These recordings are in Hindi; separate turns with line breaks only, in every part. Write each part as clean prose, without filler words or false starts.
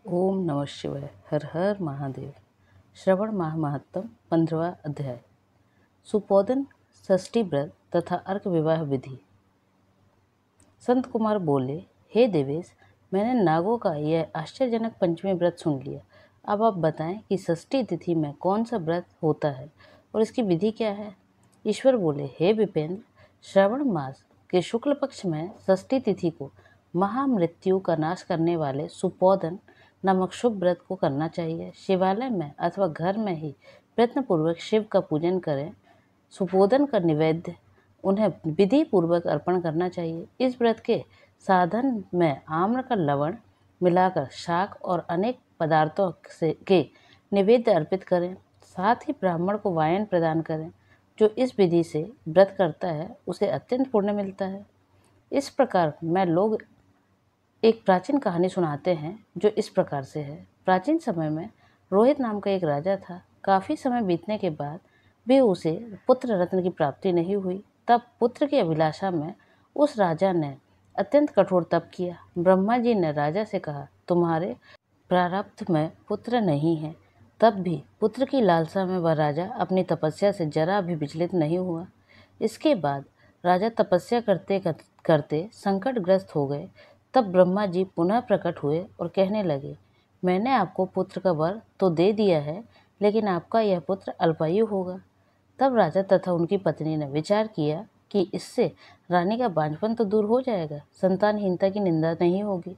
ओम नमः शिवाय। हर हर महादेव। श्रवण माह महत्तम 15वां अध्याय। सुपोदन षष्ठी व्रत तथा अर्क विवाह विधि। संत कुमार बोले, हे देवेश, मैंने नागों का यह आश्चर्यजनक पंचमी व्रत सुन लिया। अब आप बताएं कि षष्ठी तिथि में कौन सा व्रत होता है और इसकी विधि क्या है। ईश्वर बोले, हे विपेंद्र, श्रावण मास के शुक्ल पक्ष में षष्ठी तिथि को महामृत्यु का नाश करने वाले सुपोदन नामक शुभ व्रत को करना चाहिए। शिवालय में अथवा घर में ही प्रयत्नपूर्वक शिव का पूजन करें। सुपोदन का निवेद्य उन्हें विधि पूर्वक अर्पण करना चाहिए। इस व्रत के साधन में आम्र का लवण मिलाकर शाक और अनेक पदार्थों के निवेद्य अर्पित करें। साथ ही ब्राह्मण को वायन प्रदान करें। जो इस विधि से व्रत करता है उसे अत्यंत पुण्य मिलता है। इस प्रकार मैं लोग एक प्राचीन कहानी सुनाते हैं जो इस प्रकार से है। प्राचीन समय में रोहित नाम का एक राजा था। काफ़ी समय बीतने के बाद भी उसे पुत्र रत्न की प्राप्ति नहीं हुई। तब पुत्र की अभिलाषा में उस राजा ने अत्यंत कठोर तप किया। ब्रह्मा जी ने राजा से कहा, तुम्हारे प्रारब्ध में पुत्र नहीं है। तब भी पुत्र की लालसा में वह राजा अपनी तपस्या से जरा भी विचलित नहीं हुआ। इसके बाद राजा तपस्या करते करते संकटग्रस्त हो गए। तब ब्रह्मा जी पुनः प्रकट हुए और कहने लगे, मैंने आपको पुत्र का वर तो दे दिया है, लेकिन आपका यह पुत्र अल्पायु होगा। तब राजा तथा उनकी पत्नी ने विचार किया कि इससे रानी का बांझपन तो दूर हो जाएगा, संतानहीनता की निंदा नहीं होगी।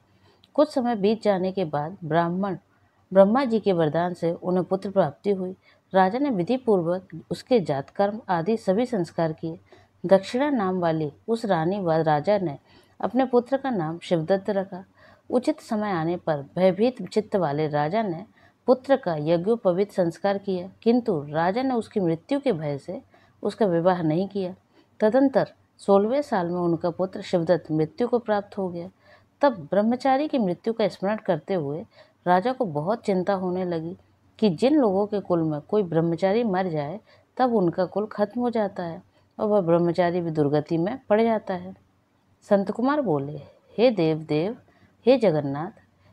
कुछ समय बीत जाने के बाद ब्रह्मा जी के वरदान से उन्हें पुत्र प्राप्ति हुई। राजा ने विधि पूर्वक उसके जातकर्म आदि सभी संस्कार किए। दक्षिणा नाम वाली उस रानी व राजा ने अपने पुत्र का नाम शिवदत्त रखा। उचित समय आने पर भयभीत चित्त वाले राजा ने पुत्र का यज्ञोपवीत संस्कार किया, किंतु राजा ने उसकी मृत्यु के भय से उसका विवाह नहीं किया। तदंतर 16वें साल में उनका पुत्र शिवदत्त मृत्यु को प्राप्त हो गया। तब ब्रह्मचारी की मृत्यु का स्मरण करते हुए राजा को बहुत चिंता होने लगी कि जिन लोगों के कुल में कोई ब्रह्मचारी मर जाए तब उनका कुल खत्म हो जाता है और वह ब्रह्मचारी भी दुर्गति में पड़ जाता है। संत कुमार बोले, हे देव, हे जगन्नाथ,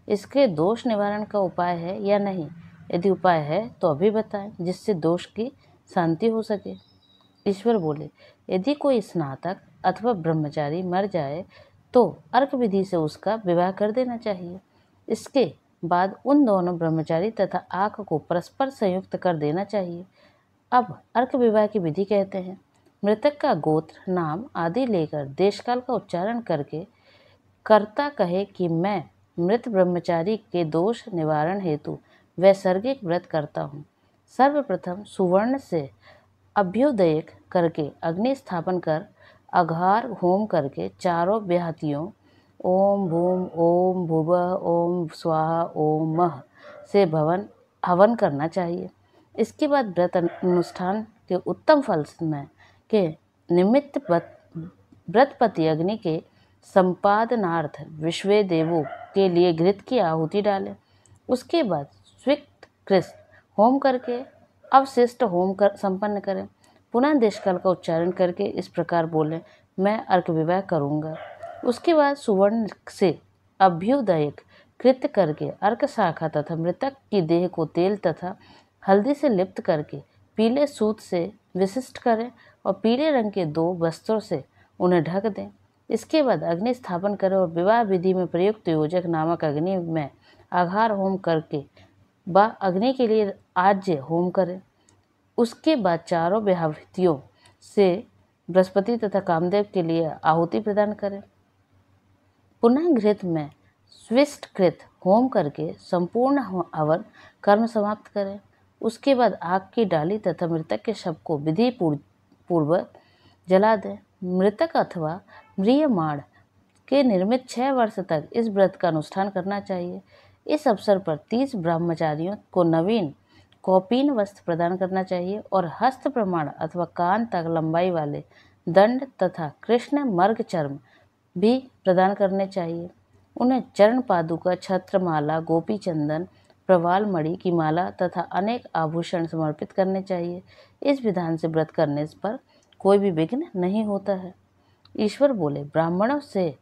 इसके दोष निवारण का उपाय है या नहीं? यदि उपाय है तो अभी बताएं, जिससे दोष की शांति हो सके। ईश्वर बोले, यदि कोई स्नातक अथवा ब्रह्मचारी मर जाए तो अर्क विधि से उसका विवाह कर देना चाहिए। इसके बाद उन दोनों ब्रह्मचारी तथा आँख को परस्पर संयुक्त कर देना चाहिए। अब अर्क विवाह की विधि कहते हैं। मृतक का गोत्र, नाम आदि लेकर देशकाल का उच्चारण करके कर्ता कहे कि मैं मृत ब्रह्मचारी के दोष निवारण हेतु वैसर्गिक व्रत करता हूँ। सर्वप्रथम सुवर्ण से अभ्युदयक करके अग्नि स्थापन कर अघार होम करके चारों व्याहतियों ओम भूम ओम भुवः ओम स्वाहा ओम मह से हवन करना चाहिए। इसके बाद व्रत अनुष्ठान के उत्तम फल में के निमित्त व्रतपति अग्नि के संपादनार्थ विश्व देवों के लिए घृत की आहुति डालें। उसके बाद स्वीकृत होम करके अवशिष्ट होम संपन्न करें। पुनः देशकाल का उच्चारण करके इस प्रकार बोलें, मैं अर्क विवाह करूँगा। उसके बाद सुवर्ण से अभ्युदयक कृत्य करके अर्क शाखा तथा मृतक की देह को तेल तथा हल्दी से लिप्त करके पीले सूत से विशिष्ट करें और पीले रंग के 2 वस्त्रों से उन्हें ढक दें। इसके बाद अग्नि स्थापन करें और विवाह विधि में प्रयुक्त योजक नामक अग्नि में आघार होम करके व अग्नि के लिए आज्य होम करें। उसके बाद चारों व्याहतियों से बृहस्पति तथा कामदेव के लिए आहुति प्रदान करें। पुनः घृत में स्विष्टकृत होम करके संपूर्ण हवन कर्म समाप्त करें। उसके बाद आग की डाली तथा मृतक के शव को विधि पूर्वक जला दें। मृतक अथवा म्रियमाण के निर्मित 6 वर्ष तक इस व्रत का अनुष्ठान करना चाहिए। इस अवसर पर 30 ब्रह्मचारियों को नवीन कौपीन वस्त्र प्रदान करना चाहिए और हस्त प्रमाण अथवा कान तक लंबाई वाले दंड तथा कृष्ण मर्ग चर्म भी प्रदान करने चाहिए। उन्हें चरण पादुका, छत्र माला, गोपी चंदन, प्रवाल मणि की माला तथा अनेक आभूषण समर्पित करने चाहिए। इस विधान से व्रत करने पर कोई भी विघ्न नहीं होता है। ईश्वर बोले, ब्राह्मणों से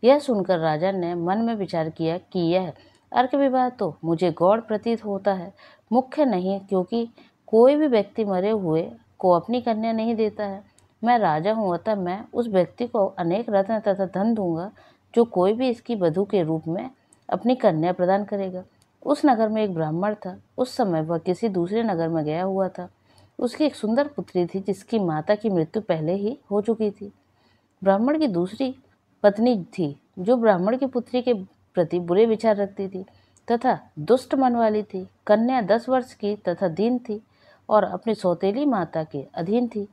यह सुनकर राजा ने मन में विचार किया कि यह अर्क विवाह तो मुझे गौड़ प्रतीत होता है, मुख्य नहीं, क्योंकि कोई भी व्यक्ति मरे हुए को अपनी कन्या नहीं देता है। मैं राजा हूँ, अतः मैं उस व्यक्ति को अनेक रत्न तथा धन दूंगा जो कोई भी इसकी वधू के रूप में अपनी कन्या प्रदान करेगा। उस नगर में एक ब्राह्मण था। उस समय वह किसी दूसरे नगर में गया हुआ था। उसकी एक सुंदर पुत्री थी जिसकी माता की मृत्यु पहले ही हो चुकी थी। ब्राह्मण की दूसरी पत्नी थी जो ब्राह्मण की पुत्री के प्रति बुरे विचार रखती थी तथा दुष्ट मन वाली थी। कन्या 10 वर्ष की तथा दीन थी और अपनी सौतेली माता के अधीन थी।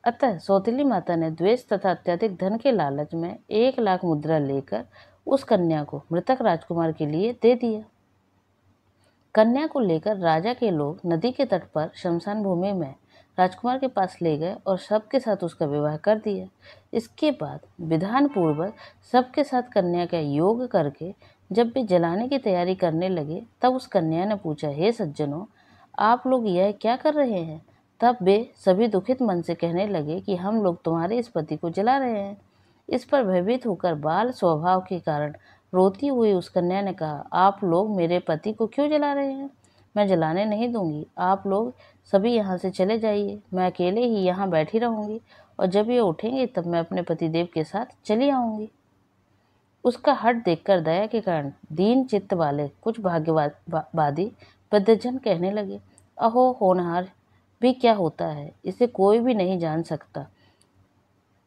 अतः सौतेली माता ने द्वेष तथा अत्यधिक धन के लालच में 1 लाख मुद्रा लेकर उस कन्या को मृतक राजकुमार के लिए दे दिया। कन्या को लेकर राजा के लोग नदी के तट पर शमशान भूमि में राजकुमार के पास ले गए और सबके साथ उसका विवाह कर दिया। इसके बाद विधान पूर्वक सबके साथ कन्या का योग करके जब वे जलाने की तैयारी करने लगे तब उस कन्या ने पूछा, हे सज्जनों, आप लोग यह क्या कर रहे हैं? तब वे सभी दुखित मन से कहने लगे कि हम लोग तुम्हारे इस पति को जला रहे हैं। इस पर भयभीत होकर बाल स्वभाव के कारण रोती हुई उस कन्या ने कहा, आप लोग मेरे पति को क्यों जला रहे हैं? मैं जलाने नहीं दूंगी। आप लोग सभी यहाँ से चले जाइए। मैं अकेले ही यहाँ बैठी रहूंगी और जब ये उठेंगे तब मैं अपने पतिदेव के साथ चली आऊंगी। उसका हठ देखकर दया के कारण दीन चित्त वाले कुछ भाग्यवादी वृद्धजन कहने लगे, अहो होनहार भी क्या होता है, इसे कोई भी नहीं जान सकता।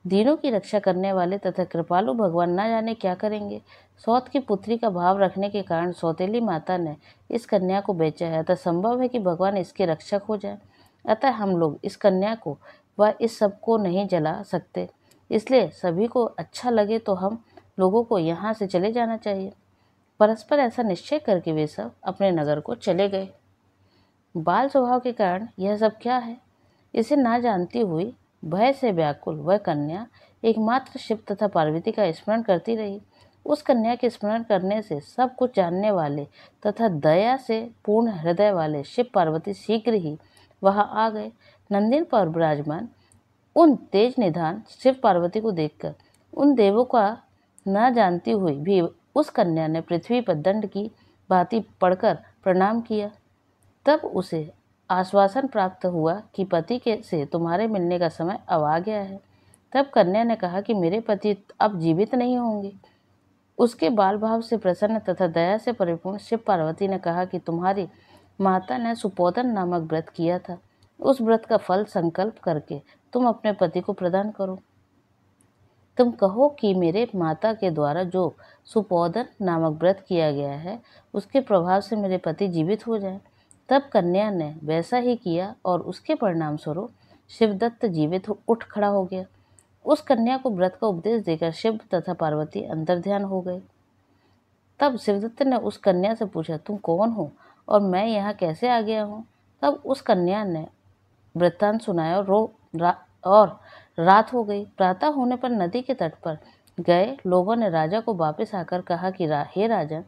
दीनों की रक्षा करने वाले तथा कृपालु भगवान न जाने क्या करेंगे। सौत की पुत्री का भाव रखने के कारण सौतेली माता ने इस कन्या को बेचा है, अतः संभव है कि भगवान इसके रक्षक हो जाए। अतः हम लोग इस कन्या को व इस सब को नहीं जला सकते। इसलिए सभी को अच्छा लगे तो हम लोगों को यहाँ से चले जाना चाहिए। परस्पर ऐसा निश्चय करके वे सब अपने नगर को चले गए। बाल स्वभाव के कारण यह सब क्या है, इसे ना जानती हुई भय से व्याकुल वह कन्या एकमात्र शिव तथा पार्वती का स्मरण करती रही। उस कन्या के स्मरण करने से सब कुछ जानने वाले तथा दया से पूर्ण हृदय वाले शिव पार्वती शीघ्र ही वहां आ गए। नंदिन पर विराजमान उन तेज निधान शिव पार्वती को देखकर उन देवों का न जानती हुई भी उस कन्या ने पृथ्वी पर दंड की भांति पड़कर प्रणाम किया। तब उसे आश्वासन प्राप्त हुआ कि पति के से तुम्हारे मिलने का समय अब आ गया है। तब कन्या ने कहा कि मेरे पति अब जीवित नहीं होंगे। उसके बाल भाव से प्रसन्न तथा दया से परिपूर्ण शिव पार्वती ने कहा कि तुम्हारी माता ने सुपोदन नामक व्रत किया था। उस व्रत का फल संकल्प करके तुम अपने पति को प्रदान करो। तुम कहो कि मेरे माता के द्वारा जो सुपोदन नामक व्रत किया गया है उसके प्रभाव से मेरे पति जीवित हो जाए। तब कन्या ने वैसा ही किया और उसके परिणाम स्वरूप शिवदत्त जीवित उठ खड़ा हो गया। उस कन्या को व्रत का उपदेश देकर शिव तथा पार्वती अंतर्ध्यान हो गए। तब शिवदत्त ने उस कन्या से पूछा, तुम कौन हो और मैं यहाँ कैसे आ गया हूँ? तब उस कन्या ने वृत्तांत सुनाया और रात हो गई। प्रातः होने पर नदी के तट पर गए लोगों ने राजा को वापस आकर कहा कि हे राजन,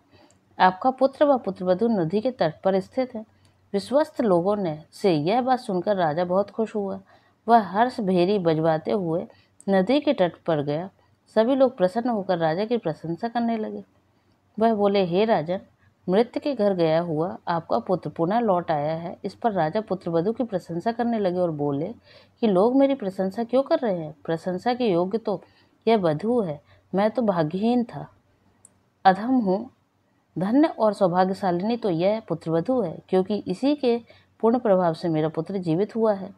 आपका पुत्र व पुत्रवधू नदी के तट पर स्थित है। विश्वस्त लोगों ने से यह बात सुनकर राजा बहुत खुश हुआ। वह हर्ष भेरी बजवाते हुए नदी के तट पर गया। सभी लोग प्रसन्न होकर राजा की प्रशंसा करने लगे। वह बोले, हे राजन, मृत्यु के घर गया हुआ आपका पुत्र पुनः लौट आया है। इस पर राजा पुत्रवधू की प्रशंसा करने लगे और बोले कि लोग मेरी प्रशंसा क्यों कर रहे हैं? प्रशंसा के योग्य तो यह वधू है। मैं तो भाग्यहीन था, अधम हूँ। धन्य और सौभाग्यशालिनी तो यह पुत्रवधू है, क्योंकि इसी के पूर्ण प्रभाव से मेरा पुत्र जीवित हुआ है।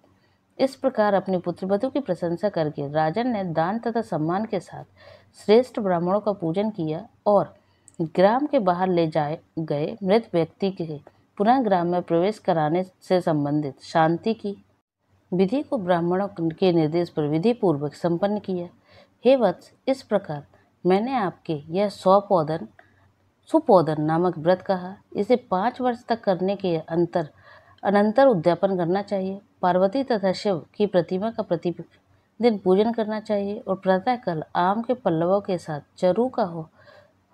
इस प्रकार अपनी पुत्रवधू की प्रशंसा करके राजन ने दान तथा सम्मान के साथ श्रेष्ठ ब्राह्मणों का पूजन किया और ग्राम के बाहर ले जाए गए मृत व्यक्ति के पुनः ग्राम में प्रवेश कराने से संबंधित शांति की विधि को ब्राह्मणों के निर्देश पर विधि पूर्वक संपन्न किया। हे वत्स, इस प्रकार मैंने आपके यह सुपोदन नामक व्रत कहा। इसे 5 वर्ष तक करने के अनंतर उद्यापन करना चाहिए। पार्वती तथा शिव की प्रतिमा का प्रतिदिन पूजन करना चाहिए और प्रातःकाल आम के पल्लवों के साथ चरु का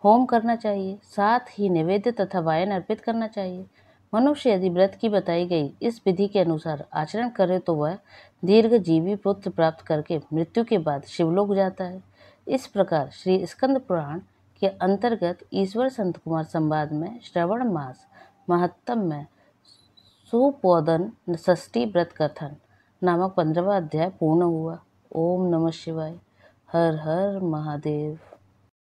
होम करना चाहिए। साथ ही निवेद्य तथा वायन अर्पित करना चाहिए। मनुष्य यदि व्रत की बताई गई इस विधि के अनुसार आचरण करे तो वह दीर्घजीवी पुत्र प्राप्त करके मृत्यु के बाद शिवलोक जाता है। इस प्रकार श्री स्कंद पुराण के अंतर्गत ईश्वर संत कुमार संवाद में श्रवण मास महत्तम में सुपोदन षष्ठी व्रत कथन नामक 15वां अध्याय पूर्ण हुआ। ओम नमः शिवाय। हर हर महादेव।